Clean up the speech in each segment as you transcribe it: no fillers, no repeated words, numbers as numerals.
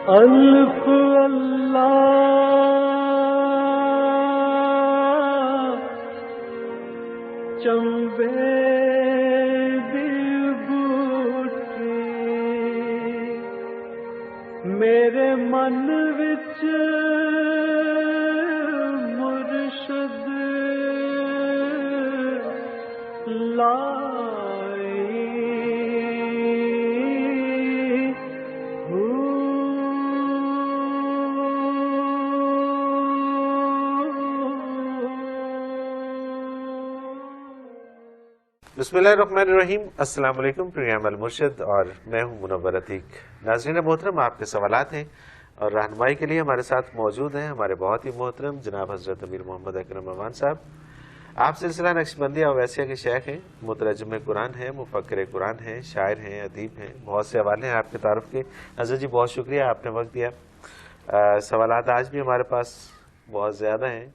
الف اللہ چمبے دی بوٹی میرے من وچ مرشد بسم اللہ الرحمن الرحیم۔ السلام علیکم، پروگرام المرشد اور میں ہوں منور عتیق۔ ناظرین محترم، آپ کے سوالات ہیں اور رہنمائی کے لیے ہمارے ساتھ موجود ہیں ہمارے بہت ہی محترم جناب حضرت امیر محمد اکرم امان صاحب۔ آپ سلسلہ نقشبندیہ اویسیہ کے شیخ ہیں، مترجم قرآن ہیں، مفکر قرآن ہیں، شاعر ہیں، ادیب ہیں، بہت سے حوالے ہیں آپ کے تعارف کے۔ حضرت جی بہت شکریہ، آپ نے وقت دیا۔ سوالات آج بھی ہمارے پاس بہت زیادہ ہیں،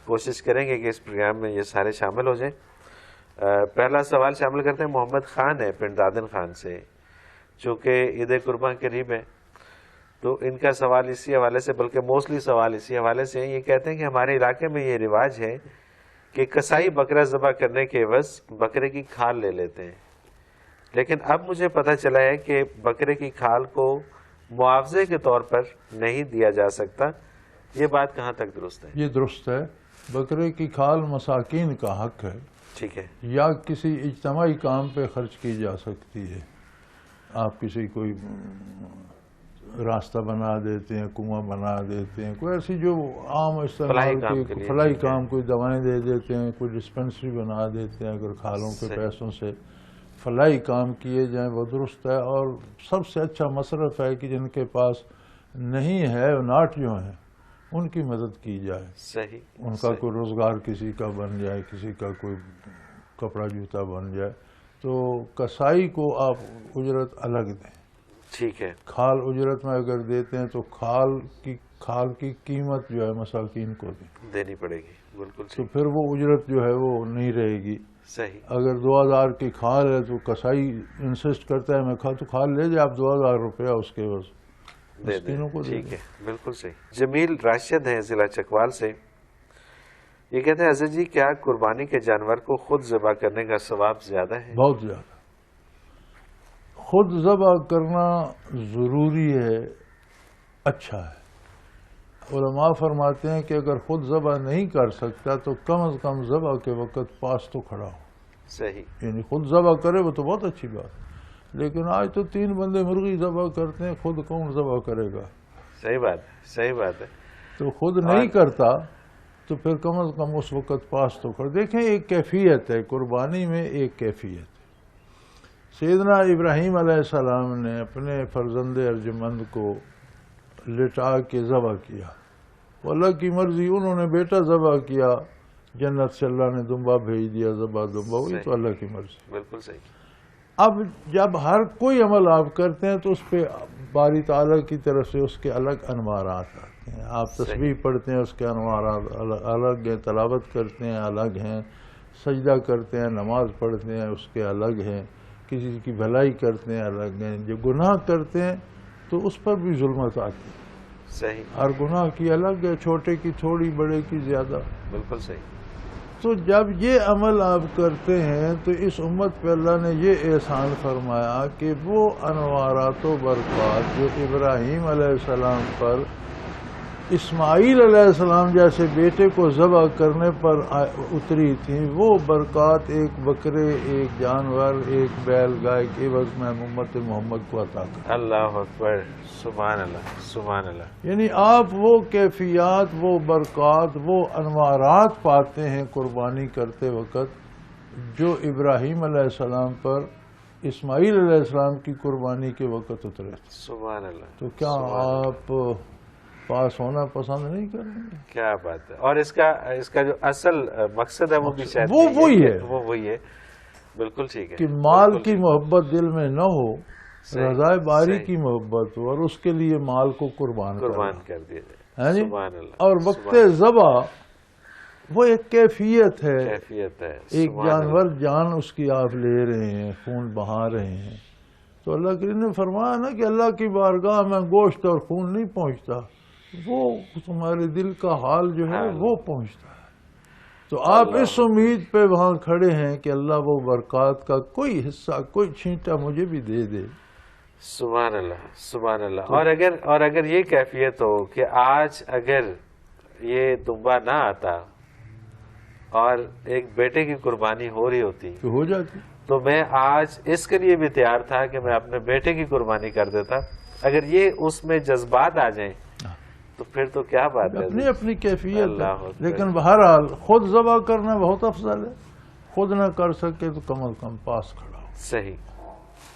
کوشش کریں گے کہ اس پروگرام میں یہ سارے شامل ہو جائیں۔ پہلا سوال شامل کرتے ہیں، محمد خان ہے پنڈ دادن خان سے، چونکہ عید قربان قریب ہے تو ان کا سوال اسی حوالے سے، بلکہ موسٹلی سوال اسی حوالے سے ہے۔ یہ کہتے ہیں کہ ہمارے علاقے میں یہ رواج ہے کہ کسائی بکرا ذبح کرنے کے عوض بکرے کی کھال لے لیتے ہیں، لیکن اب مجھے پتہ چلا ہے کہ بکرے کی کھال کو معاوضے کے طور پر نہیں دیا جا سکتا، یہ بات کہاں تک درست ہے؟ یہ درست ہے، بکرے کی کھال مساکین کا حق ہے، ٹھیک ہے، یا کسی اجتماعی کام پہ خرچ کی جا سکتی ہے۔ آپ کسی کوئی راستہ بنا دیتے ہیں، کنواں بنا دیتے ہیں، کوئی ایسی جو عام استعمال کی فلاحی کام، کوئی دوائیں دے دیتے ہیں، کوئی ڈسپنسری بنا دیتے ہیں، اگر کھالوں کے پیسوں سے فلاحی کام کیے جائیں وہ درست ہے۔ اور سب سے اچھا مصرف ہے کہ جن کے پاس نہیں ہے ناٹ جو ہیں ان کی مدد کی جائے، صحیح، ان کا کوئی روزگار کسی کا بن جائے، کسی کا کوئی کپڑا جوتا بن جائے۔ تو کسائی کو آپ اجرت الگ دیں، ٹھیک ہے، کھال اجرت میں اگر دیتے ہیں تو کھال کی قیمت جو ہے مساکین کو دینی پڑے گی، بالکل تو پھر وہ اجرت جو ہے وہ نہیں رہے گی۔ صحیح، اگر 2000 کی کھال ہے تو کسائی انسسٹ کرتا ہے میں تو کھال لے جائے، آپ 2000 روپیہ اس کے بس مسکینوں کو دے دیں۔ ٹھیک ہے، بالکل صحیح۔ جمیل راشد ہیں ضلع چکوال سے، یہ کہتے ہیں حضرت جی کیا قربانی کے جانور کو خود ذبح کرنے کا ثواب زیادہ ہے؟ بہت زیادہ۔ خود ذبح کرنا ضروری ہے، اچھا ہے۔ علماء فرماتے ہیں کہ اگر خود ذبح نہیں کر سکتا تو کم از کم ذبح کے وقت پاس تو کھڑا ہو، صحیح، یعنی خود ذبح کرے وہ تو بہت اچھی بات ہے، لیکن آج تو 3 بندے مرغی ذبح کرتے ہیں، خود کون ذبح کرے گا؟ صحیح بات ہے، صحیح بات ہے۔ تو خود نہیں کرتا تو پھر کم از کم اس وقت پاس تو کر۔ دیکھیں ایک کیفیت ہے قربانی میں، ایک کیفیت ہے۔ سیدنا ابراہیم علیہ السلام نے اپنے فرزند ارجمند کو لٹا کے ذبح کیا، اللہ کی مرضی، انہوں نے بیٹا ذبح کیا، جنت سے اللہ نے دمبا بھیج دیا، ذبح دمبا ہوئی، تو اللہ کی مرضی، بالکل صحیح۔ اب جب ہر کوئی عمل آپ کرتے ہیں تو اس پہ باری تعالیٰ کی طرف سے اس کے الگ انوارات آتے ہیں۔ آپ تسبیح پڑھتے ہیں، اس کے انوارات الگ ہیں، تلاوت کرتے ہیں الگ ہیں، سجدہ کرتے ہیں، نماز پڑھتے ہیں اس کے الگ ہیں، کسی کی بھلائی کرتے ہیں الگ ہیں، جو گناہ کرتے ہیں تو اس پر بھی ظلمت آتی ہے، صحیح، ہر گناہ کی الگ ہے، چھوٹے کی تھوڑی، بڑے کی زیادہ، بالکل صحیح۔ تو جب یہ عمل آپ کرتے ہیں تو اس امت پہ اللہ نے یہ احسان فرمایا کہ وہ انوارات و برکات جو ابراہیم علیہ السلام پر اسماعیل علیہ السلام جیسے بیٹے کو ذبح کرنے پر اتری تھیں، وہ برکات ایک بکرے، ایک جانور، ایک بیل گائے کے عوض میں امت محمد کو عطا کر۔ اللہ اکبر، سبحان اللہ، سبحان اللہ۔ یعنی آپ وہ کیفیات، وہ برکات، وہ انوارات پاتے ہیں قربانی کرتے وقت جو ابراہیم علیہ السلام پر اسماعیل علیہ السلام کی قربانی کے وقت اترے تھے۔ سبحان اللہ۔ تو کیا آپ پاس ہونا پسند نہیں کریں گے؟ کیا بات ہے۔ اور اس کا جو اصل مقصد ہے وہ بھی شاید وہی ہے، وہ وہی ہے، بالکل ٹھیک ہے، کہ مال کی محبت دل میں نہ ہو، رضائے باری کی محبت ہو اور اس کے لیے مال کو قربان کر دیا جائے۔ سبحان اللہ۔ اور وقت ذبح وہ ایک کیفیت ہے، ایک جانور جان اس کی آپ لے رہے ہیں، خون بہا رہے ہیں، تو اللہ کریم نے فرمایا نا کہ اللہ کی بارگاہ میں گوشت اور خون نہیں پہنچتا، وہ تمہارے دل کا حال جو ہے وہ پہنچتا ہے۔ تو آپ اس امید پہ وہاں کھڑے ہیں کہ اللہ وہ برکات کا کوئی حصہ، کوئی چھینٹا مجھے بھی دے دے۔ سبحان اللہ، سبحان اللہ۔ اور اگر یہ کیفیت ہو کہ آج اگر یہ دمبا نہ آتا اور ایک بیٹے کی قربانی ہو رہی ہوتی تو ہو جاتی، تو میں آج اس کے لیے بھی تیار تھا کہ میں اپنے بیٹے کی قربانی کر دیتا۔ اگر یہ اس میں جذبات آ جائیں تو پھر تو کیا بات ہے، اپنی اپنی کیفیت اللہ ہے۔ اکبر۔ لیکن بہرحال خود ذبح کرنا بہت افضل ہے، خود نہ کر سکے تو کم از کم پاس کھڑا ہو۔ صحیح،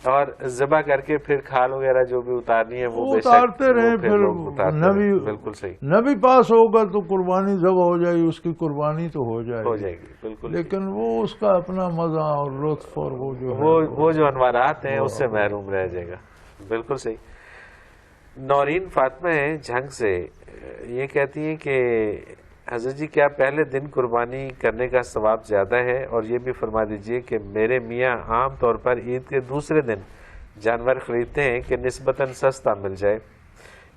اور ذبح کر کے پھر کھال وغیرہ جو بھی اتارنی ہے وہ بے شک اتارتے رہیں، وہ پھر لوگ اتارتے نبی رہیں۔ بالکل صحیح، نبی پاس ہوگا تو قربانی ذبح ہو جائے گی، اس کی قربانی تو ہو جائے ہو گی، جائے گی، بالکل۔ لیکن وہ اس کا اپنا مزہ اور لطف اور وہ جو ہے وہ جو انوارات ہیں اس سے محروم رہ جائے گا، بالکل صحیح۔ نورین فاطمہ جھنگ سے یہ کہتی ہیں کہ حضرت جی کیا پہلے دن قربانی کرنے کا ثواب زیادہ ہے؟ اور یہ بھی فرما دیجئے کہ میرے میاں عام طور پر عید کے دوسرے دن جانور خریدتے ہیں کہ نسبتاً سستا مل جائے،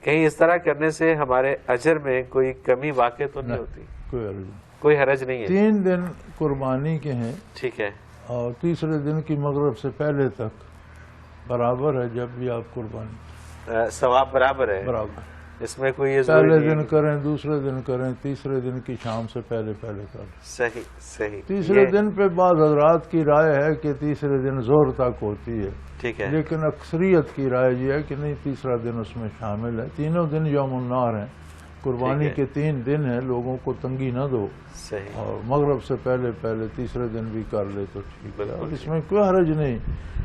کہیں اس طرح کرنے سے ہمارے اجر میں کوئی کمی واقع تو نہیں ہوتی؟ کوئی عرض نہیں۔ کوئی حرج نہیں ہے؟ 3 دن قربانی کے ہیں ٹھیک ہے، اور تیسرے دن کی مغرب سے پہلے تک برابر ہے، جب بھی آپ قربانی ثواب برابر ہے، برابر، اس میں کوئی یہ ضروری پہلے نہیں دن ہے۔ کریں، دوسرے دن کریں، تیسرے دن کی شام سے پہلے کریں۔ صحیح صحیح، تیسرے دن پہ بعض حضرات کی رائے ہے کہ تیسرے دن زور تک ہوتی ہے، ٹھیک ہے، لیکن اکثریت کی رائے یہ ہے کہ نہیں، تیسرا دن اس میں شامل ہے۔ تینوں دن یوم النار ہیں، قربانی کے 3 دن ہیں، لوگوں کو تنگی نہ دو، صحیح، اور مغرب سے پہلے تیسرے دن بھی کر لے تو ٹھیک ہے، بالکل اور اس میں کوئی حرج نہیں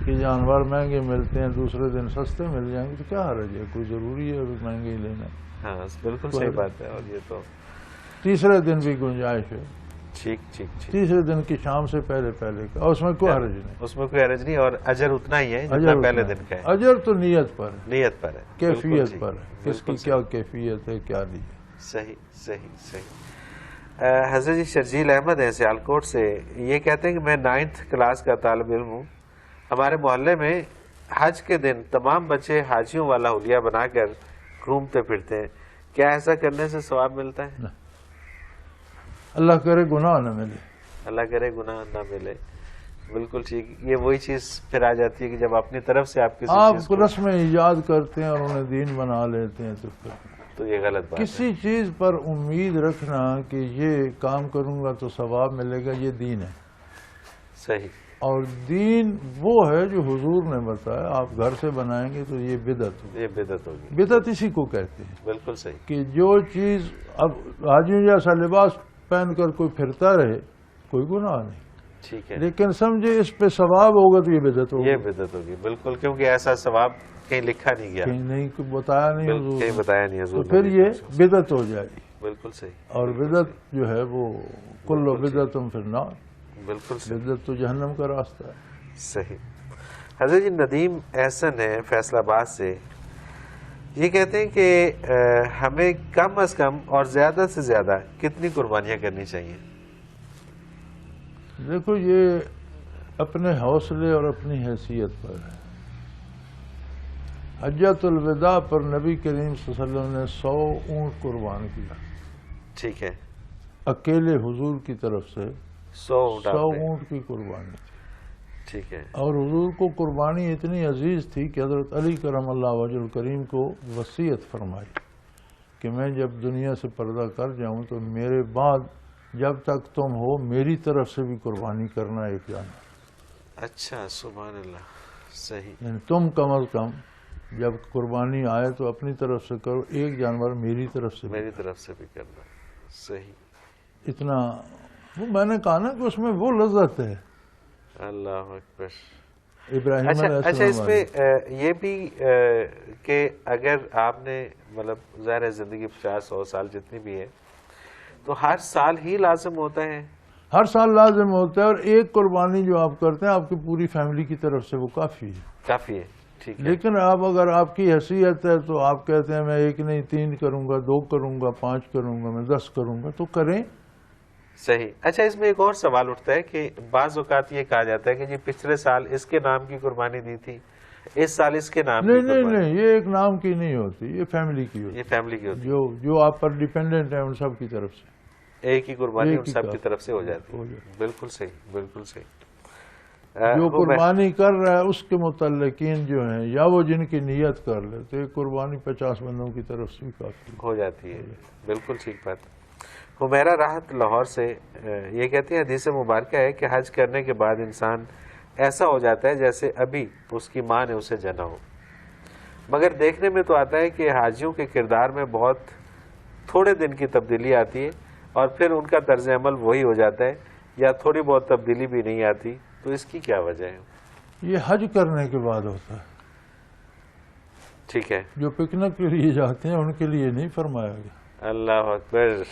کہ جانور مہنگے ملتے ہیں دوسرے دن سستے مل جائیں گے تو کیا حرج ہے، کوئی ضروری ہے مہنگے ہی لینا۔ ہاں بالکل صحیح بات ہے، اور یہ تو تیسرے دن بھی گنجائش ہے، ٹھیک ٹھیک ٹھیک، تیسرے دن کی شام سے پہلے کا، اور اس میں کوئی حرج نہیں، اس میں کوئی حرج نہیں، اور اجر اتنا ہی ہے اجر جتنا اتنا پہلے ہے۔ دن کا ہے، اجر تو نیت پر ہے، نیت پر ہے، بالکل کیفیت ٹھیک، پر ہے، کس بالکل کی کیا کیفیت ہے، کیا نہیں ہے۔ صحیح صحیح صحیح۔ حضرت جی شرجیل احمد ہیں سیالکوٹ سے، یہ کہتے ہیں کہ میں 9th کلاس کا طالب علم ہوں، ہمارے محلے میں حج کے دن تمام بچے حاجیوں والا حلیہ بنا کر گھومتے پھرتے ہیں، کیا ایسا کرنے سے ثواب ملتا ہے؟ اللہ کرے گناہ نہ ملے، اللہ کرے گناہ نہ ملے، بالکل ٹھیک۔ یہ وہی چیز پھر آ جاتی ہے کہ جب اپنی طرف سے آپ کسی چیز آپ کو، رسم ایجاد کرتے ہیں اور انہیں دین بنا لیتے ہیں، تو پھر تو یہ غلط بات ہے۔ کسی چیز پر امید رکھنا کہ یہ کام کروں گا تو ثواب ملے گا، یہ دین ہے، صحیح، اور دین وہ ہے جو حضور نے بتایا، آپ گھر سے بنائیں گے تو یہ بدعت ہوگی۔ یہ بدعت ہوگی، بدعت اسی کو کہتے ہیں بالکل صحیح، کہ جو چیز، اب حاجیوں جیسا لباس پہن کر کوئی پھرتا رہے کوئی گناہ نہیں، ٹھیک ہے، لیکن سمجھے اس پہ ثواب ہوگا تو یہ بدعت ہوگی، یہ بدعت ہوگی، بالکل، کیونکہ ایسا ثواب کہیں لکھا نہیں گیا، کہیں نہیں، کوئی بتایا نہیں حضور کہیں نے، بتایا نہیں تو حضور پھر نے، یہ بدعت ہو جائے گی، بالکل صحیح، اور بدعت جو ہے وہ کل بدعت فی النار، بالکل صحیح، بدعت تو جہنم کا راستہ ہے۔ صحیح۔ حضرت جی ندیم احسن ہے فیصل آباد سے، یہ کہتے ہیں کہ ہمیں کم از کم اور زیادہ سے زیادہ کتنی قربانیاں کرنی چاہیے؟ دیکھو، یہ اپنے حوصلے اور اپنی حیثیت پر ہے۔ حجۃ الوداع پر نبی کریم صلی اللہ علیہ وسلم نے 100 اونٹ قربان کیا، ٹھیک ہے، اکیلے حضور کی طرف سے 100 اونٹ 100 آپ نے، اونٹ کی قربانی تھی، ٹھیک ہے، اور حضور کو قربانی اتنی عزیز تھی کہ حضرت علی کرم اللہ وجہ الکریم کو وصیت فرمائی کہ میں جب دنیا سے پردہ کر جاؤں تو میرے بعد جب تک تم ہو میری طرف سے بھی قربانی کرنا ایک جانور، اچھا، سبحان اللہ، صحیح، یعنی تم کم از کم جب قربانی آئے تو اپنی طرف سے کرو، ایک جانور میری طرف سے بھی، میری طرف سے بھی کرنا، صحیح، اتنا وہ میں نے کہا نا کہ اس میں وہ لذت ہے اللہ اکبر۔ ابراہیم علیہ اچھا، اس السلام میں والی۔ یہ بھی کہ اگر آپ نے مطلب ظاہر ہے زندگی 50-100 سال جتنی بھی ہے تو ہر سال ہی لازم ہوتا ہے؟ ہر سال لازم ہوتا ہے، اور ایک قربانی جو آپ کرتے ہیں آپ کی پوری فیملی کی طرف سے وہ کافی ہے، کافی ہے، ٹھیک ہے، لیکن آپ اگر آپ کی حیثیت ہے تو آپ کہتے ہیں میں ایک نہیں 3 کروں گا، 2 کروں گا، 5 کروں گا، میں 10 کروں گا، تو کریں۔ صحیح۔ اچھا، اس میں ایک اور سوال اٹھتا ہے کہ بعض اوقات یہ کہا جاتا ہے کہ جی پچھلے سال اس کے نام کی قربانی دی تھی اس سال اس کے نام نہیں نہیں نہیں، یہ ایک نام کی نہیں ہوتی، یہ فیملی کی ہوتی یہ فیملی کی ہوتی جو آپ پر ڈیپینڈنٹ ہیں ان سب کی طرف سے ہے، ایک ہی قربانی ایک ان ہی سب کا کی طرف سے ہو جاتی ہو ہے. جاتی بالکل صحیح، بالکل صحیح. جو قربانی کر رہا ہے اس کے متعلقین جو ہیں یا وہ جن کی نیت کر لے تو ایک قربانی 50 بندوں کی طرف سے بھی کافی ہو جاتی ہے. بالکل ٹھیک بات. حمیرہ راحت لاہور سے یہ کہتی ہے حدیث مبارکہ ہے کہ حج کرنے کے بعد انسان ایسا ہو جاتا ہے جیسے ابھی اس کی ماں نے اسے جنا ہو، مگر دیکھنے میں تو آتا ہے کہ حاجیوں کے کردار میں بہت تھوڑے دن کی تبدیلی آتی ہے اور پھر ان کا طرز عمل وہی ہو جاتا ہے یا تھوڑی بہت تبدیلی بھی نہیں آتی، تو اس کی کیا وجہ ہے؟ یہ حج کرنے کے بعد ہوتا ہے. ٹھیک ہے. جو پکنک کے لیے جاتے ہیں ان کے لیے نہیں فرمایا گیا. اللہ اکبر،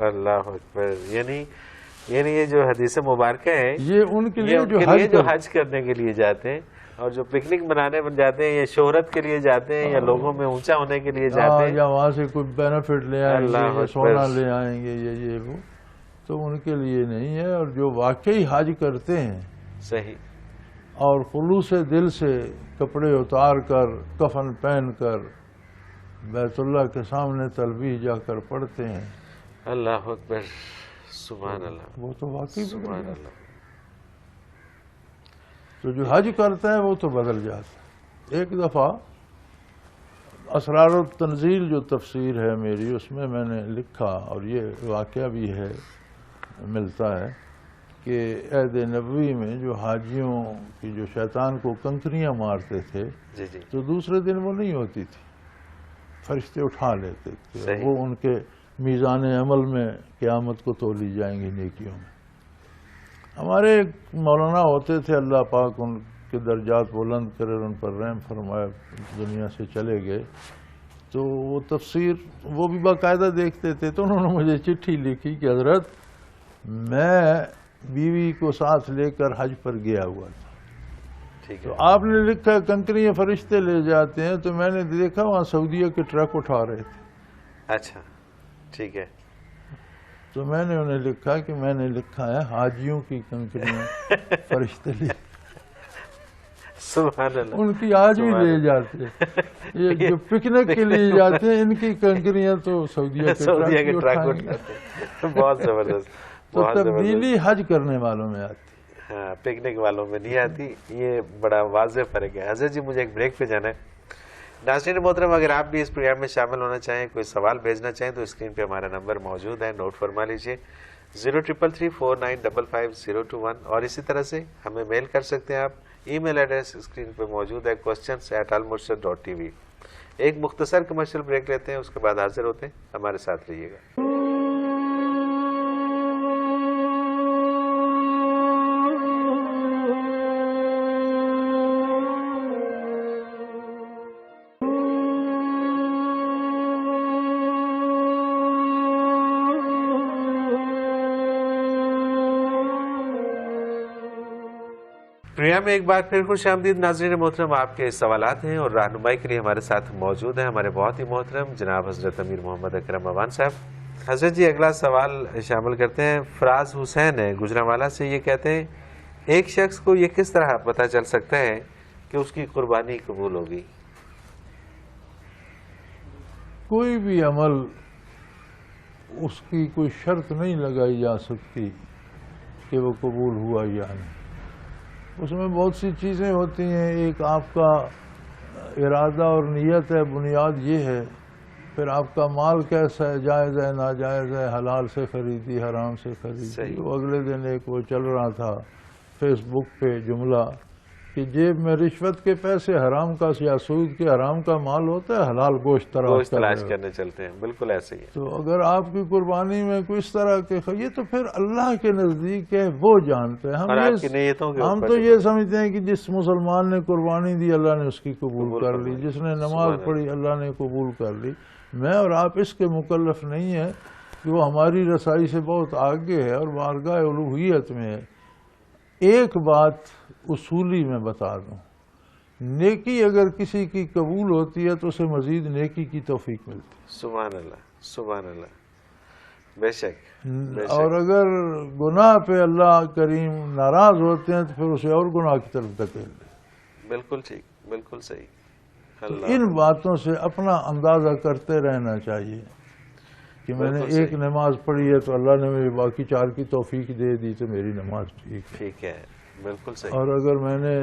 اللہ اکبر. یعنی یہ جو حدیث مبارکہ ہے یہ ان کے لیے جو حج کرنے کے لیے جاتے ہیں، اور جو پکنک منانے جاتے ہیں یا شہرت کے لیے جاتے ہیں یا لوگوں میں اونچا ہونے کے لیے جاتے ہیں یا وہاں سے کوئی بینیفٹ لے آئیں گے اللہ یا سونا لے آئیں گے یا یہ وہ، تو ان کے لیے نہیں ہے. اور جو واقعی حج کرتے ہیں صحیح اور خلوص دل سے کپڑے اتار کر کفن پہن کر بیت اللہ کے سامنے تلبیہ جا کر پڑھتے ہیں، اللہ اکبر، سبحان اللہ، وہ تو واقعی بدل سبحان جاتا ہے. اللہ. تو جو حج کرتا ہے وہ تو بدل جاتا ہے. ایک دفعہ اسرار التنزیل جو تفسیر ہے میری، اس میں نے لکھا اور یہ واقعہ بھی ہے ملتا ہے کہ عہد نبوی میں جو حاجیوں کی جو شیطان کو کنکریاں مارتے تھے جی جی تو دوسرے دن وہ نہیں ہوتی تھی، فرشتے اٹھا لیتے تھے، صحیح. وہ ان کے میزان عمل میں قیامت کو تولی جائیں گی نیکیوں میں. ہمارے ایک مولانا ہوتے تھے، اللہ پاک ان کے درجات بلند کرے، ان پر رحم فرمائے، دنیا سے چلے گئے. تو وہ تفسیر وہ بھی باقاعدہ دیکھتے تھے، تو انہوں نے مجھے چٹھی لکھی کہ حضرت میں بیوی کو ساتھ لے کر حج پر گیا ہوا تھا، ٹھیک تو ہے. آپ نے لکھا کنکریاں فرشتے لے جاتے ہیں، تو میں نے دیکھا وہاں سعودیہ کے ٹرک اٹھا رہے تھے. اچھا ٹھیک ہے. تو میں نے انہیں لکھا کہ میں نے لکھا ہے حاجیوں کی کنکریاں فرشتے لے، سبحان اللہ. ان کی آج بھی لے جاتے ہیں. یہ جو پکنک کے لیے جاتے ہیں ان کی کنکریاں تو سعودیہ کے ٹرک اٹھاتے ہیں. بہت زبردست. تو تبدیلی حج کرنے والوں میں آتی، ہاں پکنک والوں میں نہیں آتی. یہ بڑا واضح فرق ہے. حضرت جی مجھے ایک بریک پہ جانا ہے. ناظرین محترم، اگر آپ بھی اس پروگرام میں شامل ہونا چاہیں، کوئی سوال بھیجنا چاہیں تو اسکرین پہ ہمارا نمبر موجود ہے، نوٹ فرما لیجئے 033349555021. اور اسی طرح سے ہمیں میل کر سکتے ہیں آپ. ای میل ایڈریس اسکرین پہ موجود ہے questions@almurshid.tv. ایک مختصر کمرشل بریک لیتے ہیں، اس کے بعد حاضر ہوتے ہیں. ہمارے ساتھ رہیے گا. پروگرام میں ایک بار پھر خوش آمدید. ناظرین محترم، آپ کے سوالات ہیں اور رہنمائی کے لیے ہمارے ساتھ موجود ہیں ہمارے بہت ہی محترم جناب حضرت امیر محمد اکرم اوان صاحب. حضرت جی اگلا سوال شامل کرتے ہیں. فراز حسین ہے گجرانوالہ سے. یہ کہتے ہیں ایک شخص کو یہ کس طرح پتہ چل سکتا ہے کہ اس کی قربانی قبول ہوگی؟ کوئی بھی عمل اس کی کوئی شرط نہیں لگائی جا سکتی کہ وہ قبول ہوا یا نہیں. اس میں بہت سی چیزیں ہوتی ہیں. ایک آپ کا ارادہ اور نیت ہے، بنیاد یہ ہے. پھر آپ کا مال کیسا ہے، جائز ہے ناجائز ہے، حلال سے خریدی حرام سے خریدی. وہ اگلے دن ایک وہ چل رہا تھا فیس بک پہ جملہ کہ جیب میں رشوت کے پیسے حرام کا یا سود کے حرام کا مال ہوتا ہے، حلال گوشت تلاش کرنے چلتے ہیں. بالکل ایسے ہی ہے. تو اگر آپ کی قربانی میں کوئی اس طرح کے یہ تو پھر اللہ کے نزدیک ہے، وہ جانتے ہیں. ہم تو یہ سمجھتے ہیں کہ جس مسلمان نے قربانی دی اللہ نے اس کی قبول کر لی، جس نے نماز پڑھی اللہ نے قبول کر لی. میں اور آپ اس کے مکلف نہیں ہے کہ وہ ہماری رسائی سے بہت آگے ہے اور بارگاہ الوہیت میں ہے. ایک بات اصولی میں بتا دوں، نیکی اگر کسی کی قبول ہوتی ہے تو اسے مزید نیکی کی توفیق ملتی ہے. سبحان اللہ، سبحان اللہ. بے شک. اور اگر گناہ پہ اللہ کریم ناراض ہوتے ہیں تو پھر اسے اور گناہ کی طرف دھکیل دیں. بالکل ٹھیک، بالکل صحیح. تو ان باتوں سے اپنا اندازہ کرتے رہنا چاہیے کہ میں نے ایک نماز پڑھی ہے تو اللہ نے مجھے باقی 4 کی توفیق دے دی تو میری نماز ٹھیک ہے. بالکل صحیح. اور اگر میں نے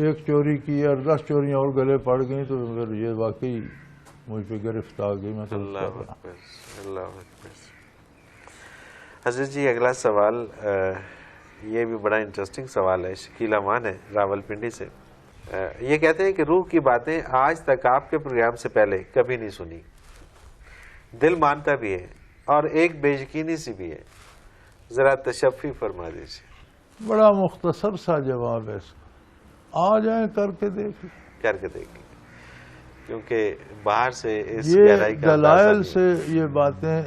1 چوری کی اور 10 چوریاں اور گلے پڑ گئیں تو پھر یہ واقعی مجھ پہ گرفت آ گئی. میں اللہ اکبر. اللہ اکبر. حضرت جی اگلا سوال یہ بھی بڑا انٹرسٹنگ سوال ہے. شکیل امان ہے راول پنڈی سے. یہ کہتے ہیں کہ روح کی باتیں آج تک آپ کے پروگرام سے پہلے کبھی نہیں سنی. دل مانتا بھی ہے اور ایک بے یقینی سی بھی ہے. ذرا تشفی فرما دیجیے. بڑا مختصر سا جواب ہے اس کا. آ جائیں کر کے دیکھیں کیونکہ باہر سے اس یہ گہرائی کا دلائل سے یہ باتیں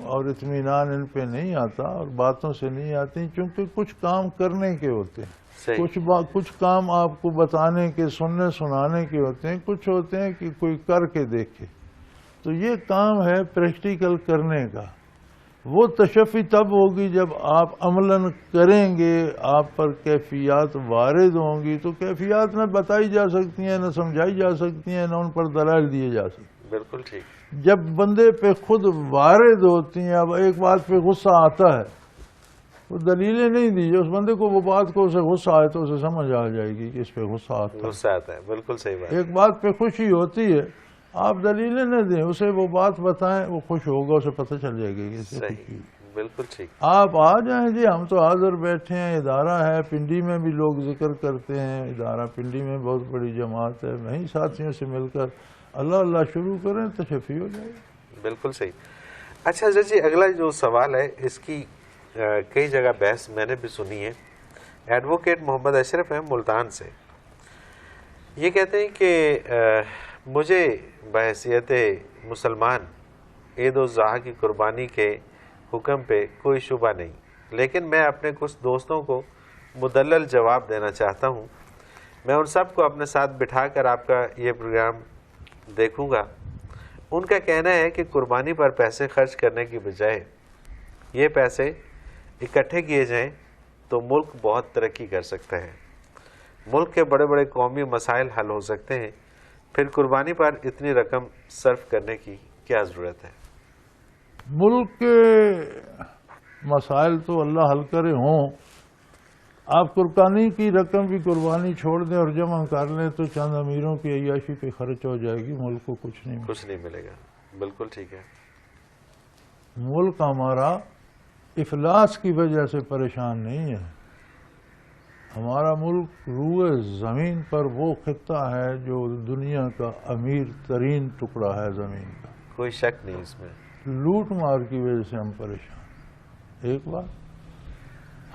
اور اطمینان ان پہ نہیں آتا اور باتوں سے نہیں آتی، چونکہ کچھ کام کرنے کے ہوتے ہیں. کچھ کام آپ کو بتانے کے، سننے سنانے کے ہوتے ہیں، کچھ ہوتے ہیں کہ کوئی کر کے دیکھے. تو یہ کام ہے پریکٹیکل کرنے کا. وہ تشفی تب ہوگی جب آپ عملاً کریں گے، آپ پر کیفیات وارد ہوں گی. تو کیفیات نہ بتائی جا سکتی ہیں، نہ سمجھائی جا سکتی ہیں، نہ ان پر دلائل دیے جا سکتے. بالکل ٹھیک. جب بندے پہ خود وارد ہوتی ہیں، اب ایک بات پہ غصہ آتا ہے، وہ دلیلیں نہیں دیجیے اس بندے کو. وہ بات کو اسے غصہ آئے تو اسے سمجھ آ جائے گی کہ اس پہ غصہ آتا ہے. بالکل صحیح بات. ایک بات پہ خوشی ہوتی ہے، آپ دلیلیں نہ دیں، اسے وہ بات بتائیں، وہ خوش ہوگا، اسے پتہ چل جائے گی. صحیح. بالکل ٹھیک. آپ آ جائیں جی، ہم تو حاضر بیٹھے ہیں. ادارہ ہے پنڈی میں بھی لوگ ذکر کرتے ہیں. ادارہ پنڈی میں بہت بڑی جماعت ہے. وہیں ساتھیوں سے مل کر اللہ اللہ شروع کریں تو تشفی ہو جائے. بالکل صحیح. اچھا حضرت جی اگلا جو سوال ہے اس کی کئی جگہ بحث میں نے بھی سنی ہے. ایڈوکیٹ محمد اشرف ہیں ملتان سے. یہ کہتے ہیں کہ مجھے بحیثیت مسلمان عید الاضحیٰ کی قربانی کے حکم پہ کوئی شبہ نہیں، لیکن میں اپنے کچھ دوستوں کو مدلل جواب دینا چاہتا ہوں. میں ان سب کو اپنے ساتھ بٹھا کر آپ کا یہ پروگرام دیکھوں گا. ان کا کہنا ہے کہ قربانی پر پیسے خرچ کرنے کی بجائے یہ پیسے اکٹھے کیے جائیں تو ملک بہت ترقی کر سکتا ہے. ملک کے بڑے بڑے قومی مسائل حل ہو سکتے ہیں. پھر قربانی پر اتنی رقم صرف کرنے کی کیا ضرورت ہے؟ ملک کے مسائل تو اللہ حل کرے ہوں. آپ قربانی کی رقم بھی قربانی چھوڑ دیں اور جمع کر لیں تو چند امیروں کی عیاشی پہ خرچ ہو جائے گی. ملک کو کچھ نہیں ملے گا. بالکل ٹھیک ہے. ملک ہمارا افلاس کی وجہ سے پریشان نہیں ہے. ہمارا ملک روئے زمین پر وہ خطہ ہے جو دنیا کا امیر ترین ٹکڑا ہے زمین کا. کوئی شک نہیں اس میں. لوٹ مار کی وجہ سے ہم پریشان. ایک بات،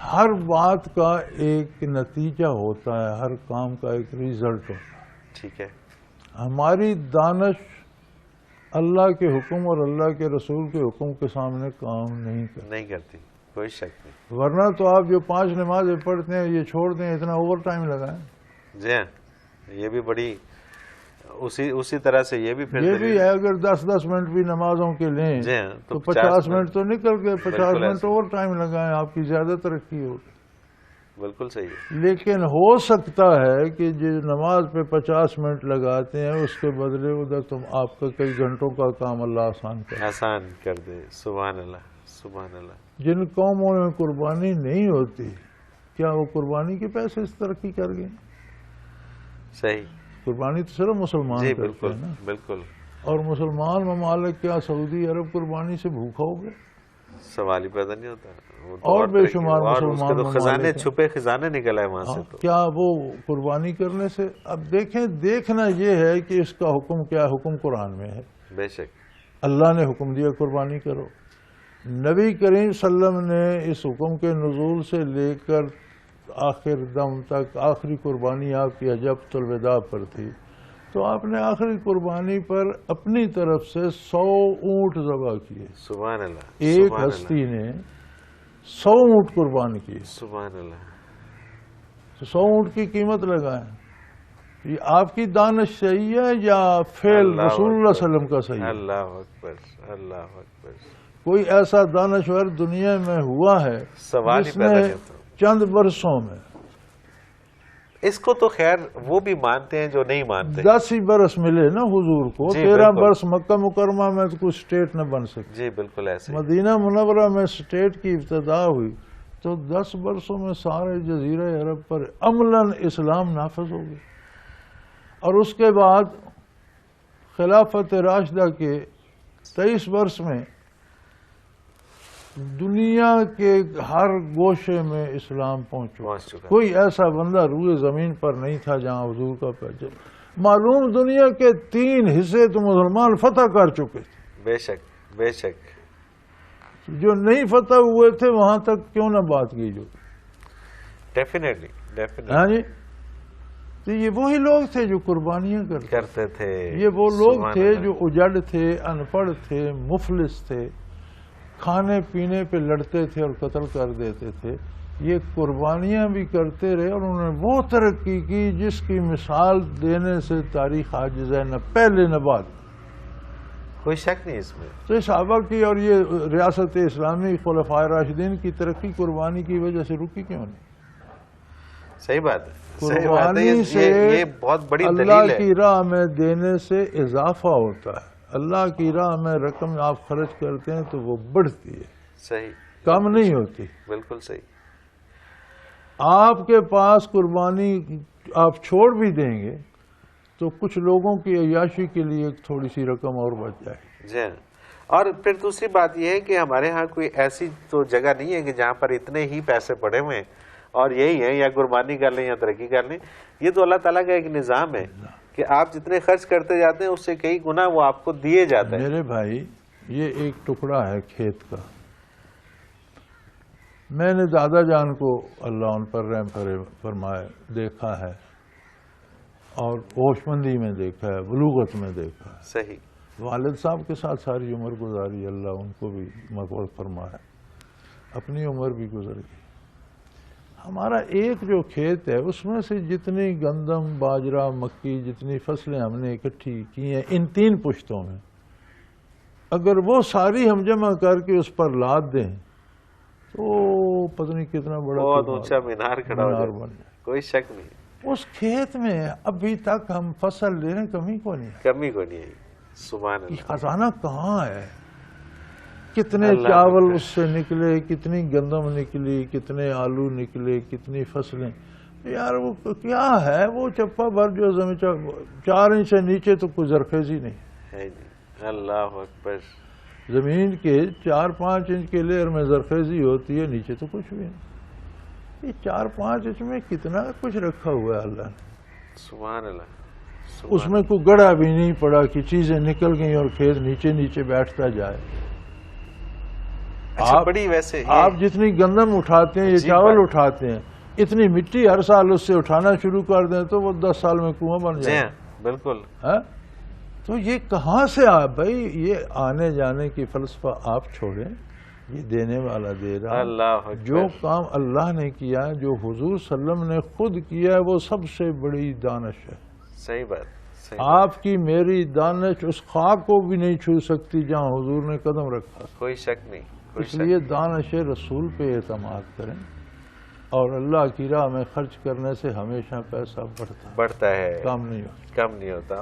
ہر بات کا ایک نتیجہ ہوتا ہے، ہر کام کا ایک ریزلٹ ہوتا ہے. ٹھیک ہے. ہماری دانش اللہ کے حکم اور اللہ کے رسول کے حکم کے سامنے کام نہیں کرتی. کوئی شک نہیں. ورنہ تو آپ جو 5 نمازیں پڑھتے ہیں یہ چھوڑ دیں، اتنا اوور ٹائم لگائیں. جی ہاں، یہ بھی بڑی اسی طرح سے یہ بھی ہے. اگر 10 منٹ بھی نمازوں کے لیں تو 50 منٹ تو نکل گئے. 50 منٹ اوور ٹائم لگائیں، آپ کی زیادہ ترقی ہوگی. بالکل صحیح ہے. لیکن ہو سکتا ہے کہ جو نماز پہ 50 منٹ لگاتے ہیں اس کے بدلے ادھر تم آپ کا کئی گھنٹوں کا کام اللہ آسان کر دے. سبحان اللہ. سبحان اللہ. جن قوموں میں قربانی نہیں ہوتی، کیا وہ قربانی کے پیسے اس ترقی کر گئے؟ صحیح. قربانی تو صرف مسلمان کرتے ہیں نا. بالکل. اور مسلمان ممالک کیا سعودی عرب قربانی سے بھوکا ہو گئے؟ سوال ہی پیدا نہیں ہوتا. اور بے شمار مسلمان خزانے چھپے خزانے نکل آئے وہاں سے. کیا وہ قربانی کرنے سے؟ اب دیکھنا یہ ہے کہ اس کا حکم کیا. حکم قرآن میں ہے. بے شک. اللہ نے حکم دیا قربانی کرو. نبی کریم صلی اللہ علیہ وسلم نے اس حکم کے نزول سے لے کر آخر دم تک آخری قربانی آپ کی حجۃ الوداع پر تھی، تو آپ نے آخری قربانی پر اپنی طرف سے 100 اونٹ ذبح کیے. سبحان اللہ. ایک ہستی نے 100 اونٹ قربان کیے. سبحان اللہ. 100 اونٹ کی قیمت لگائیں. یہ آپ کی دانش صحیح ہے یا فعل رسول اللہ صلی اللہ علیہ وسلم کا صحیح ہے؟ اللہ اکبر. اللہ اکبر. کوئی ایسا دانشور دنیا میں ہوا ہے جس نے چند برسوں میں اس کو تو خیر وہ بھی مانتے ہیں جو نہیں مانتے. 10 ہی برس ملے نا حضور کو, جی 13 بالکل. برس مکہ مکرمہ میں تو کوئی اسٹیٹ نہ بن سکی. جی بالکل ایسے. مدینہ منورہ میں اسٹیٹ کی ابتدا ہوئی تو 10 برسوں میں سارے جزیرہ عرب پر عملاً اسلام نافذ ہو گئی. اور اس کے بعد خلافت راشدہ کے 23 برس میں دنیا کے ہر گوشے میں اسلام پہنچ چکا. کوئی ایسا بندہ روئے زمین پر نہیں تھا جہاں حضور کا پیغام. معلوم دنیا کے 3 حصے تو مسلمان فتح کر چکے تھے. بے شک بے شک. جو نہیں فتح ہوئے تھے وہاں تک کیوں نہ بات کی جو. ڈیفینیٹلی. ہاں جی, تو یہ وہی لوگ تھے جو قربانیاں کرتے تھے. یہ وہ لوگ تھے جو اجڑ تھے, ان پڑھ تھے, مفلس تھے, کھانے پینے پہ لڑتے تھے اور قتل کر دیتے تھے. یہ قربانیاں بھی کرتے رہے اور انہوں نے وہ ترقی کی جس کی مثال دینے سے تاریخ عاجز ہے, نہ پہلے نہ بعد. کوئی شک نہیں اس میں. تو صحابہ کی اور یہ ریاست اسلامی خلفائے راشدین کی ترقی قربانی کی وجہ سے رکی کیوں نہیں؟ صحیح بات ہے. قربانی سے یہ بہت بڑی دلیل اللہ ہے. کی راہ میں دینے سے اضافہ ہوتا ہے. اللہ کی راہ میں رقم آپ خرچ کرتے ہیں تو وہ بڑھتی ہے, صحیح, کم نہیں ہوتی. بالکل صحیح. آپ کے پاس قربانی آپ چھوڑ بھی دیں گے تو کچھ لوگوں کی عیاشی کے لیے تھوڑی سی رقم اور بچ جائے گی. جی. اور پھر دوسری بات یہ ہے کہ ہمارے ہاں کوئی ایسی تو جگہ نہیں ہے کہ جہاں پر اتنے ہی پیسے پڑے ہوئے ہیں اور یہی ہے یا قربانی کر لیں یا ترقی کر لیں. یہ تو اللہ تعالیٰ کا ایک نظام ہے کہ آپ جتنے خرچ کرتے جاتے ہیں اس سے کئی گنا وہ آپ کو دیے جاتے ہیں. میرے بھائی, یہ ایک ٹکڑا ہے کھیت کا. میں نے دادا جان کو اللہ ان پر رحم فرمائے دیکھا ہے اور ہوش مندی میں دیکھا ہے, بلوغت میں دیکھا ہے. صحیح. والد صاحب کے ساتھ ساری عمر گزاری, اللہ ان کو بھی مغفرت فرمائے. اپنی عمر بھی گزر گئی. ہمارا ایک جو کھیت ہے اس میں سے جتنی گندم, باجرہ, مکی, جتنی فصلیں ہم نے اکٹھی کی ہیں ان 3 پشتوں میں, اگر وہ ساری ہم جمع کر کے اس پر لاد دیں تو پتہ نہیں کتنا بڑا بہت اونچا مینار کھڑا ہو بن جائے. جائے. کوئی شک نہیں. اس کھیت میں ابھی تک ہم فصل لے رہے ہیں, کمی کو نہیں ہے. کمی کو نہیں آئی. سبحان اللہ. خزانہ کہاں ہے؟ کتنے چاول اس سے نکلے, کتنی گندم نکلی, کتنے آلو نکلے, کتنی فصلیں. یار وہ کیا ہے, وہ چپا بھر جو زمین 4 انچ سے نیچے تو کوئی زرخیزی نہیں ہے. اللہ اکبر. زمین کے 4-5 انچ کے لیئر میں زرخیزی ہوتی ہے, نیچے تو کچھ بھی نہیں. یہ 4-5 انچ میں کتنا کچھ رکھا ہوا ہے اللہ نے. سبحان اللہ. اس میں کوئی گڑا بھی نہیں پڑا کہ چیزیں نکل گئیں اور کھیت نیچے نیچے بیٹھتا جائے. بڑی ویسے آپ جتنی گندم اٹھاتے ہیں, یہ چاول اٹھاتے ہیں, اتنی مٹی ہر سال اس سے اٹھانا شروع کر دیں تو وہ 10 سال میں کنواں بن جائے. بالکل. تو یہ کہاں سے آ بھائی, یہ آنے جانے کی فلسفہ آپ چھوڑیں, یہ دینے والا دے رہا. اللہ جو کام اللہ نے کیا, جو حضور صلی اللہ علیہ وسلم نے خود کیا ہے, وہ سب سے بڑی دانش ہے. صحیح بات. آپ کی میری دانش اس خاک کو بھی نہیں چھو سکتی جہاں حضور نے قدم رکھا. کوئی شک نہیں. اس لیے دانش رسول پہ اعتماد کریں اور اللہ کی راہ میں خرچ کرنے سے ہمیشہ پیسہ بڑھتا ہے, کم نہیں ہوتا.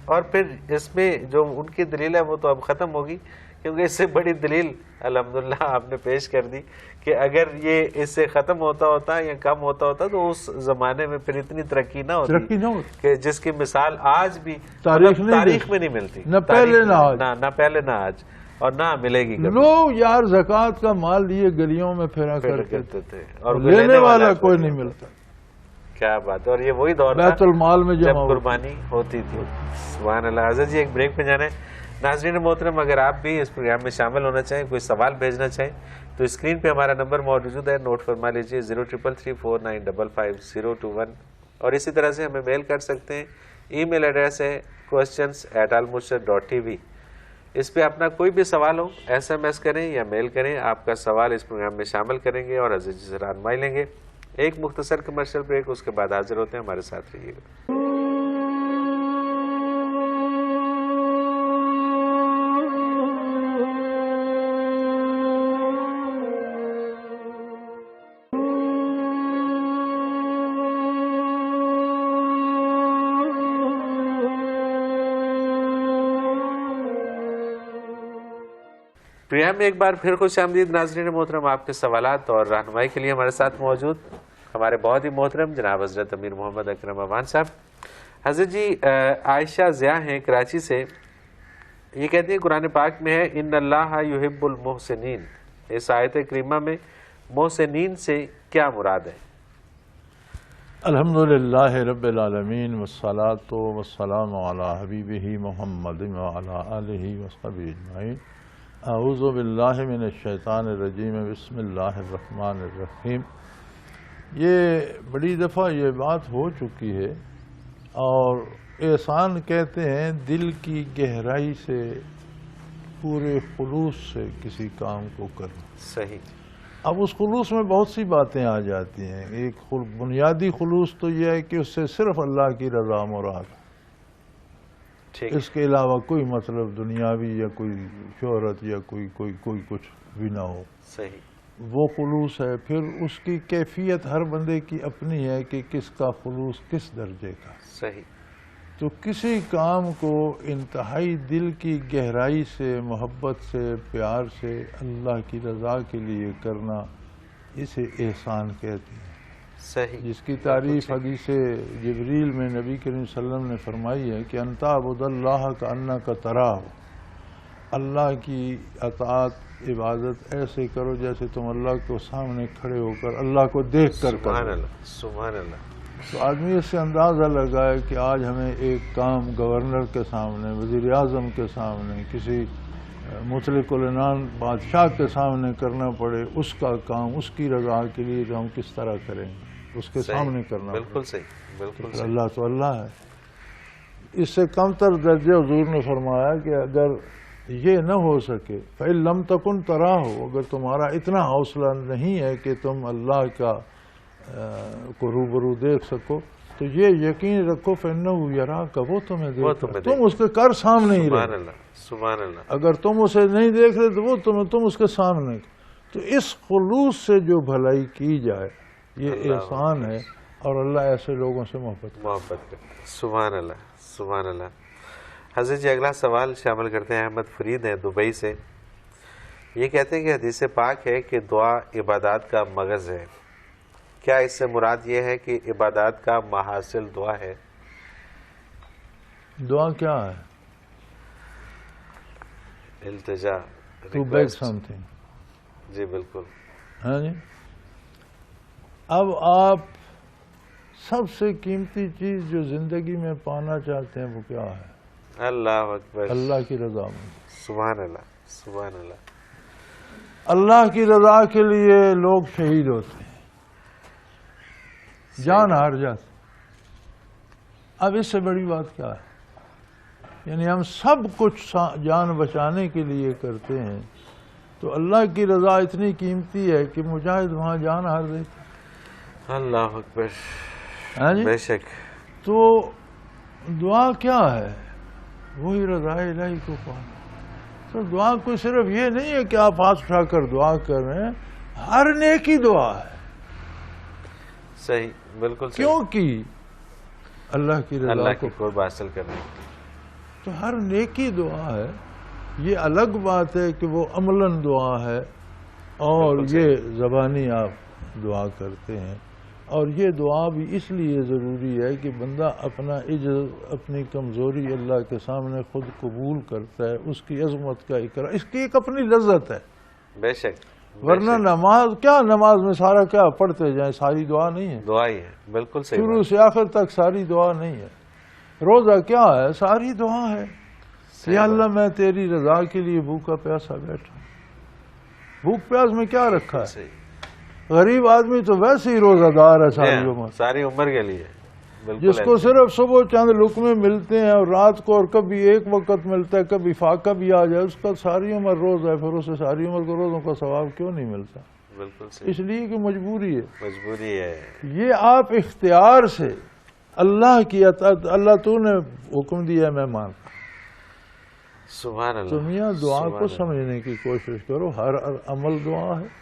اور پھر اس میں جو ان کی دلیل ہے وہ تو اب ختم ہوگی, کیونکہ اس سے بڑی دلیل الحمدللہ آپ نے پیش کر دی کہ اگر یہ اس سے ختم ہوتا یا کم ہوتا تو اس زمانے میں پھر اتنی ترقی نہ ہوتی کہ جس کی مثال آج بھی تاریخ میں نہیں ملتی. نہ پہلے نہ آج, اور نہ ملے گی. لوگ یار زکوٰۃ کا مال لیے گلیوں میں پھیرا کرتے تھے اور لینے والا کوئی نہیں ملتا. کیا بات ہے. اور یہ وہی دور بیت المال میں جب قربانی ہوتی تھی. سبحان اللہ. حضرت جی ایک بریک پہ جانا ہے. ناظرین محترم, اگر آپ بھی اس پروگرام میں شامل ہونا چاہیں, کوئی سوال بھیجنا چاہیں تو اسکرین پہ ہمارا نمبر موجود ہے, نوٹ فرما لیجیے 0333495521. اور اسی طرح سے ہمیں میل کر سکتے ہیں. ای میل ایڈریس ہے questions@almurshid.tv. اس پہ اپنا کوئی بھی سوال ہو SMS کریں یا میل کریں, آپ کا سوال اس پروگرام میں شامل کریں گے اور حضرت جی سے رہنمائی لیں گے. ایک مختصر کمرشل بریک, اس کے بعد حاضر ہوتے ہیں. ہمارے ساتھ رہیے گا. پروگرام میں ایک بار پھر خوش آمدید ناظرین محترم. آپ کے سوالات اور رہنمائی کے لیے ہمارے ساتھ موجود ہمارے بہت ہی محترم جناب حضرت امیر محمد اکرم امان صاحب. حضرت جی عائشہ ضیاء ہیں کراچی سے، یہ کہتی ہیں قرآن پاک میں ہے ان اللہ یحب المحسنین، اس آیت کریمہ میں محسنین سے کیا مراد ہے؟ الحمدللہ رب العالمین والصلاة والسلام علی حبیبہ محمد وعلی آلہ وصحبہ اجمعین. اعوذ باللہ من الشیطان الرجیم، بسم اللہ الرحمن الرحیم. یہ بڑی دفعہ یہ بات ہو چکی ہے، اور احسان کہتے ہیں دل کی گہرائی سے پورے خلوص سے کسی کام کو کرنا. صحیح. اب اس خلوص میں بہت سی باتیں آ جاتی ہیں. ایک بنیادی خلوص تو یہ ہے کہ اس سے صرف اللہ کی رضا مراد، ٹھیک. اس کے علاوہ کوئی مطلب دنیاوی یا کوئی شہرت یا کوئی کچھ بھی نہ ہو. صحیح. وہ خلوص ہے. پھر اس کی کیفیت ہر بندے کی اپنی ہے کہ کس کا خلوص کس درجے کا. صحیح. تو کسی کام کو انتہائی دل کی گہرائی سے، محبت سے، پیار سے اللہ کی رضا کے لیے کرنا، اسے احسان کہتے ہیں. صحیح. جس کی تعریف حدیث جبریل میں نبی کریم صلی اللہ علیہ وسلم نے فرمائی ہے کہ ان تعبد اللہ کانک تراہ، اللہ کی اطاعت عبادت ایسے کرو جیسے تم اللہ کو سامنے کھڑے ہو کر اللہ کو دیکھ کر کرو. سبحان اللہ، سبحان اللہ. تو آدمی اس سے اندازہ لگائے کہ آج ہمیں ایک کام گورنر کے سامنے، وزیر اعظم کے سامنے، کسی مطلق العنان بادشاہ کے سامنے کرنا پڑے، اس کا کام اس کی رضا کے لیے تو ہم کس طرح کریں گے؟ اس کے سامنے کرنا. بالکل صحیح، بالکل صحیح. اللہ تو اللہ ہے. اس سے کم تر درجے حضور نے فرمایا کہ اگر یہ نہ ہو سکے فَإِن لَمْ تَكُنْ تَرَاهُ، اگر تمہارا اتنا حوصلہ نہیں ہے کہ تم اللہ کا کو روبرو دیکھ سکو، تو یہ یقین رکھو فَإِنَّهُ يَرَاكَ، وہ تمہیں دیکھ رہا ہے، تم اس کے کر سامنے ہی سبحان رہے. اللہ، سبحان اللہ. اگر تم اسے نہیں دیکھ رہے تو وہ تم اس کے سامنے. تو اس خلوص سے جو بھلائی کی جائے یہ احسان ہے، اور اللہ ایسے لوگوں سے محبت کرتے. سبحان اللہ، سبحان اللہ. حضرت جی اگلا سوال شامل کرتے ہیں. احمد فرید ہیں دبئی سے، یہ کہتے ہیں کہ حدیث پاک ہے کہ دعا عبادات کا مغز ہے. کیا اس سے مراد یہ ہے کہ عبادات کا محاصل دعا ہے؟ دعا کیا ہے؟ التجا، ٹو بیگ سم تھنگ. جی بالکل. ہاں جی. اب آپ سب سے قیمتی چیز جو زندگی میں پانا چاہتے ہیں وہ کیا ہے؟ اللہ اکبر. اللہ کی رضا میں. سبحان اللہ، سبحان اللہ. اللہ کی رضا کے لیے لوگ شہید ہوتے ہیں، جان ہار جاتے. اب اس سے بڑی بات کیا ہے؟ یعنی ہم سب کچھ جان بچانے کے لیے کرتے ہیں، تو اللہ کی رضا اتنی قیمتی ہے کہ مجاہد وہاں جان ہار دیتے. اللہ اکبر. ہاں جی. بے شک. تو دعا کیا ہے؟ وہی رضا الہی کو پانا. تو دعا کوئی صرف یہ نہیں ہے کہ آپ ہاتھ اٹھا کر دعا کر رہے ہیں، ہر نیکی دعا ہے. صحیح، بالکل صحیح. کیوں کی؟ اللہ کی رضا اللہ کو. کی قرب حاصل کرنے. تو ہر نیکی دعا ہے. یہ الگ بات ہے کہ وہ عملاً دعا ہے، اور یہ زبانی آپ دعا کرتے ہیں. اور یہ دعا بھی اس لیے ضروری ہے کہ بندہ اپنا عجز، اپنی کمزوری اللہ کے سامنے خود قبول کرتا ہے، اس کی عظمت کا اقرار، اس کی ایک اپنی لذت ہے. بے شک. ورنہ نماز کیا، نماز میں سارا کیا پڑھتے جائیں، ساری دعا نہیں ہے. دعا ہی ہے. بالکل صحیح. شروع سے آخر تک ساری دعا نہیں ہے. روزہ کیا ہے؟ ساری دعا ہے. یا اللہ میں تیری رضا کے لیے بھوکا پیاسا بیٹھا. بھوک پیاس میں کیا رکھا ہے؟ صحیح. غریب آدمی تو ویسے ہی روزہ دار ہے ساری عمر. ساری عمر کے لیے. جس کو صرف صبح چند لقمے ملتے ہیں اور رات کو، اور کبھی ایک وقت ملتا ہے، کبھی فاقہ بھی آ جائے، اس کا ساری عمر روزہ ہے. پھر اسے ساری عمر کو روزوں کا ثواب کیوں نہیں ملتا؟ بالکل صحیح. اس لیے کہ مجبوری ہے. مجبوری ہے. یہ آپ اختیار سے اللہ کی اطاعت، اللہ تو نے حکم دیا ہے میں مانتا. سبحان اللہ. تو میاں دعا کو سمجھنے کی کوشش کرو. ہر عمل دعا ہے،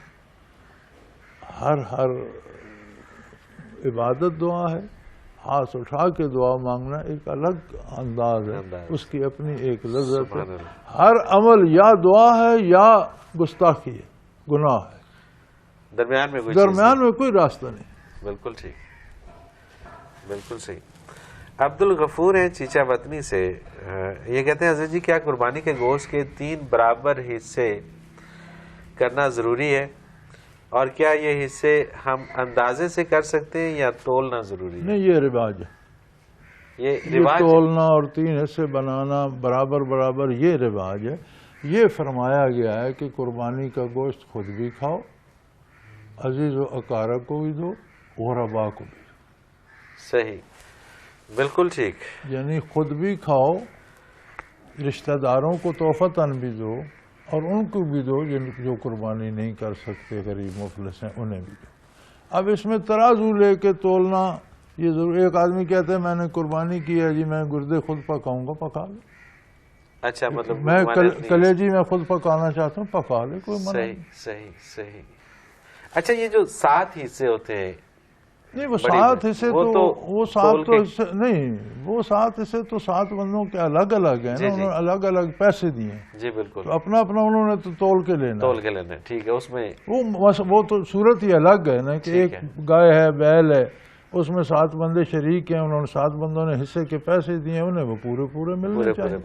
ہر عبادت دعا ہے، ہاتھ اٹھا کے دعا مانگنا ایک الگ انداز ہے، اس کی اپنی ایک لذت ہے۔ ہر عمل یا دعا ہے یا گستاخی ہے، گناہ ہے، درمیان میں کوئی راستہ نہیں۔ بالکل ٹھیک، بالکل صحیح۔ عبد الغفور ہیں چیچا وطنی سے، یہ کہتے ہیں حضرت جی کیا قربانی کے گوشت کے 3 برابر حصے کرنا ضروری ہے، اور کیا یہ حصے ہم اندازے سے کر سکتے ہیں یا تولنا ضروری ہے؟ نہیں، یہ رواج ہے، یہ رواج تولنا اور 3 حصے بنانا برابر برابر، یہ رواج ہے۔ یہ فرمایا گیا ہے کہ قربانی کا گوشت خود بھی کھاؤ، عزیز و اقارب کو بھی دو، غربا کو بھی۔ صحیح، بالکل ٹھیک۔ یعنی خود بھی کھاؤ، رشتہ داروں کو تحفتاً بھی دو، اور ان کو بھی دو جو قربانی نہیں کر سکتے، غریب مفلس ہیں، انہیں بھی دو۔ اب اس میں ترازو لے کے تولنا یہ ضرور۔ ایک آدمی کہتا ہے میں نے قربانی کی ہے جی، میں گردے خود پکاؤں گا، پکا لے۔ اچھا، مطلب میں کلیجی میں خود پکانا چاہتا ہوں، پکا لے، کوئی منع نہیں۔ صحیح صحیح۔ اچھا، یہ جو 7 حصے ہوتے ہیں، نہیں وہ 7 حصے تو وہ 7 حصے نہیں، وہ 7 حصے تو 7 بندوں کے الگ الگ ہیں نا، انہوں نے الگ الگ پیسے دیے ہیں۔ جی بالکل، تو اپنا اپنا انہوں نے تو تول کے لینا، ٹھیک ہے۔ اس میں وہ تو صورت ہی الگ ہے نا کہ ایک گائے ہے، بیل ہے، اس میں 7 بندے شریک ہیں، انہوں نے 7 بندوں نے حصے کے پیسے دیے، انہیں وہ پورے ملنے چاہیے۔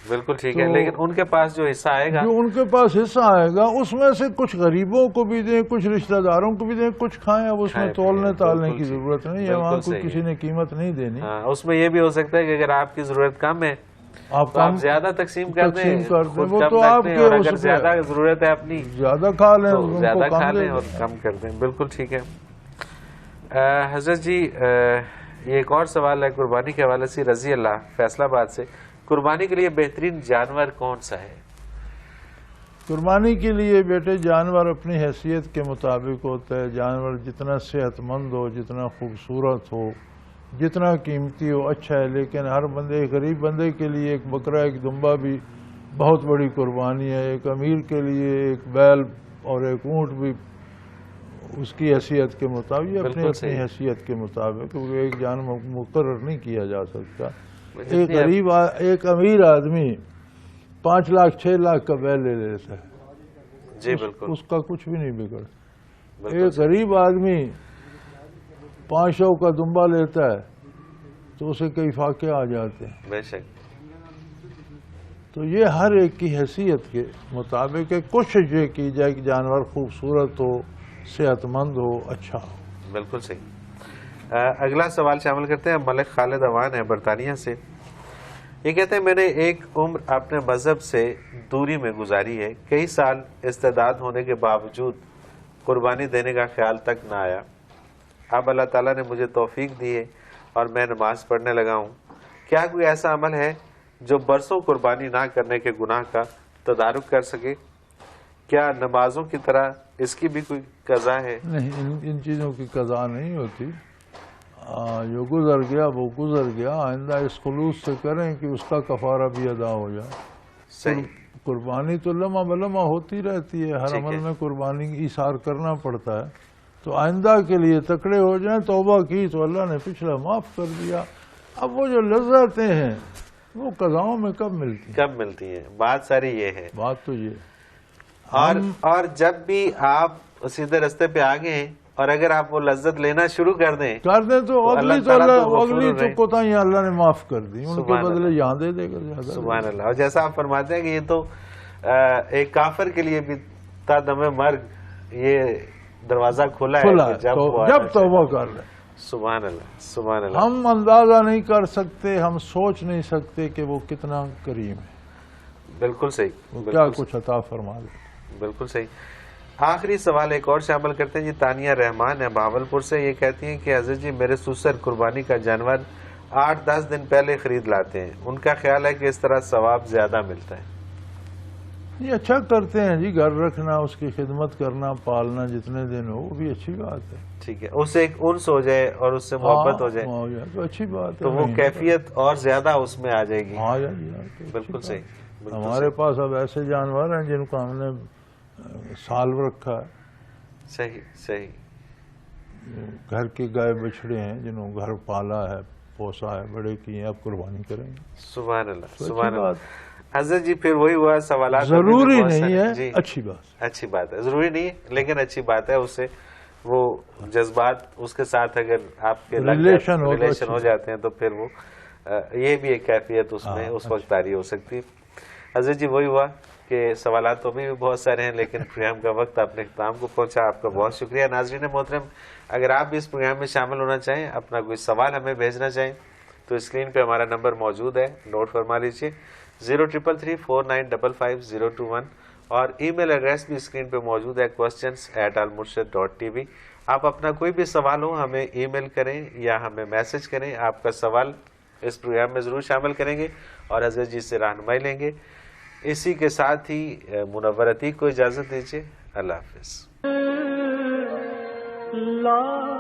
بالکل ٹھیک ہے، لیکن ان کے پاس جو حصہ آئے گا، جو ان کے پاس حصہ آئے گا اس میں سے کچھ غریبوں کو بھی دیں، کچھ رشتہ داروں کو بھی دیں، کچھ کھائیں۔ اب اس میں تولنے تالنے کی ضرورت نہیں ہے، وہاں کو کسی نے قیمت نہیں دینی۔ اس میں یہ بھی ہو سکتا ہے کہ اگر آپ کی ضرورت کم ہے تو آپ زیادہ تقسیم کر دیں، وہ تو آپ کے، اور اگر زیادہ ضرورت ہے اپنی زیادہ کھا لیں، زیادہ کھا لیں اور کم کر دیں۔ بالکل ٹھیک ہے۔ حضرت جی یہ ایک اور سوال ہے قربانی کے حوالے سے، رضی اللہ فیصلہ آباد سے، قربانی کے لیے بہترین جانور کون سا ہے؟ قربانی کے لیے بیٹے جانور اپنی حیثیت کے مطابق ہوتا ہے۔ جانور جتنا صحت مند ہو، جتنا خوبصورت ہو، جتنا قیمتی ہو، اچھا ہے۔ لیکن ہر بندے، غریب بندے کے لیے ایک بکرا، ایک دمبا بھی بہت بڑی قربانی ہے۔ ایک امیر کے لیے ایک بیل اور ایک اونٹ بھی اس کی حیثیت کے مطابق، اپنی حیثیت کے مطابق، کیونکہ ایک جانور مقرر نہیں کیا جا سکتا۔ ایک غریب، ایک امیر آدمی 5 لاکھ 6 لاکھ کا بیل لے لیتا ہے، جی بالکل، اس کا کچھ بھی نہیں بگڑ۔ ایک غریب آدمی 500 کا دمبا لیتا ہے تو اسے کئی فاقے آ جاتے ہیں۔ بے شک۔ تو یہ ہر ایک کی حیثیت کے مطابق کوشش یہ کی جائے کہ جانور خوبصورت ہو، صحت مند ہو، اچھا ہو۔ بالکل صحیح۔ اگلا سوال شامل کرتے ہیں، ملک خالد اوان ہے برطانیہ سے، یہ کہتے ہیں میں نے ایک عمر اپنے مذہب سے دوری میں گزاری ہے، کئی سال استعداد ہونے کے باوجود قربانی دینے کا خیال تک نہ آیا۔ اب اللہ تعالیٰ نے مجھے توفیق دی ہے اور میں نماز پڑھنے لگا ہوں، کیا کوئی ایسا عمل ہے جو برسوں قربانی نہ کرنے کے گناہ کا تدارک کر سکے؟ کیا نمازوں کی طرح اس کی بھی کوئی قضا ہے؟ نہیں، ان چیزوں کی قضا نہیں ہوتی، جو گزر گیا وہ گزر گیا۔ آئندہ اس خلوص سے کریں کہ اس کا کفارہ بھی ادا ہو جائے۔ صحیح۔ قربانی تو لمحہ بلمحہ ہوتی رہتی ہے، ہر عمل میں قربانی ایثار کرنا پڑتا ہے۔ تو آئندہ کے لیے تکڑے ہو جائیں، توبہ کی تو اللہ نے پچھلا معاف کر دیا۔ اب وہ جو لذتیں ہیں وہ قضاؤں میں کب ملتی ہیں؟ بات ساری یہ ہے، بات تو یہ۔ اور جب بھی آپ سیدھے رستے پہ آگے ہیں اور اگر آپ وہ لذت لینا شروع کر دیں تو اگلی تو کوتاہیاں اللہ نے معاف کر دی، ان کے بدلے یہاں دے دے گا زیادہ۔ سبحان اللہ۔ اور جیسا آپ فرماتے ہیں کہ یہ تو ایک کافر کے لیے بھی تا دم مرگ یہ دروازہ کھلا ہے جب توبہ کر لیں۔ سبحان اللہ، سبحان اللہ۔ ہم اندازہ نہیں کر سکتے، ہم سوچ نہیں سکتے کہ وہ کتنا کریم ہے۔ بالکل صحیح، وہ کیا کچھ عطا فرما دے۔ بالکل صحیح۔ آخری سوال ایک اور شامل کرتے ہیں جی، تانیہ رحمان ہے بہاولپور سے، یہ کہتی ہیں کہ حضرت جی میرے سسر قربانی کا جانور 8-10 دن پہلے خرید لاتے ہیں، ان کا خیال ہے کہ اس طرح ثواب زیادہ ملتا ہے۔ یہ اچھا کرتے ہیں جی، گھر رکھنا، اس کی خدمت کرنا، پالنا جتنے دن ہو وہ بھی اچھی بات ہے۔ ٹھیک ہے، اس سے ایک انس ہو جائے اور اس سے محبت ہو جائے تو اچھی بات ہے، تو وہ کیفیت اور زیادہ اس میں آ جائے گی۔ بالکل صحیح۔ ہمارے پاس اب ایسے جانور ہیں جن کو ہم نے سال رکھا ہے۔ صحیح صحیح۔ گھر کے گائے بچڑے ہیں جنہوں گھر پالا ہے، پوسا ہے، بڑے کیے ہیں، آپ قربانی کریں گے. سبحان اللہ تو سبحان اچھی اللہ. بات، حضرت جی پھر وہی ہوا سوالات ضروری بہت نہیں سارے. ہے، جی اچھی بات. اچھی بات ہے، ضروری نہیں ہے لیکن اچھی بات ہے. اس سے وہ جذبات اس کے ساتھ اگر آپ کے ریلیشن ہو تو ریلیشن اچھی ہو جاتے ہیں تو پھر وہ یہ بھی ایک کیفیت اس میں اس وقت طاری ہو سکتی ہے. حضرت جی وہی ہوا کہ سوالات تو میں بھی بہت سارے ہیں لیکن پروگرام کا وقت اپنے اختتام کو پہنچا. آپ کا بہت شکریہ. ناظرین محترم، اگر آپ بھی اس پروگرام میں شامل ہونا چاہیں، اپنا کوئی سوال ہمیں بھیجنا چاہیں تو اسکرین پہ ہمارا نمبر موجود ہے، نوٹ فرما لیجیے 033349555021 اور ای میل ایڈریس بھی اسکرین پہ موجود ہے questions@almurshid.tv. آپ اپنا کوئی بھی سوال ہو ہمیں ای میل کریں یا ہمیں میسج کریں. آپ کا سوال اس پروگرام میں ضرور شامل کریں گے اور حضرت جی سے رہنمائی لیں گے. اسی کے ساتھ ہی منور عتیق کو اجازت دیجیے. اللہ حافظ. لا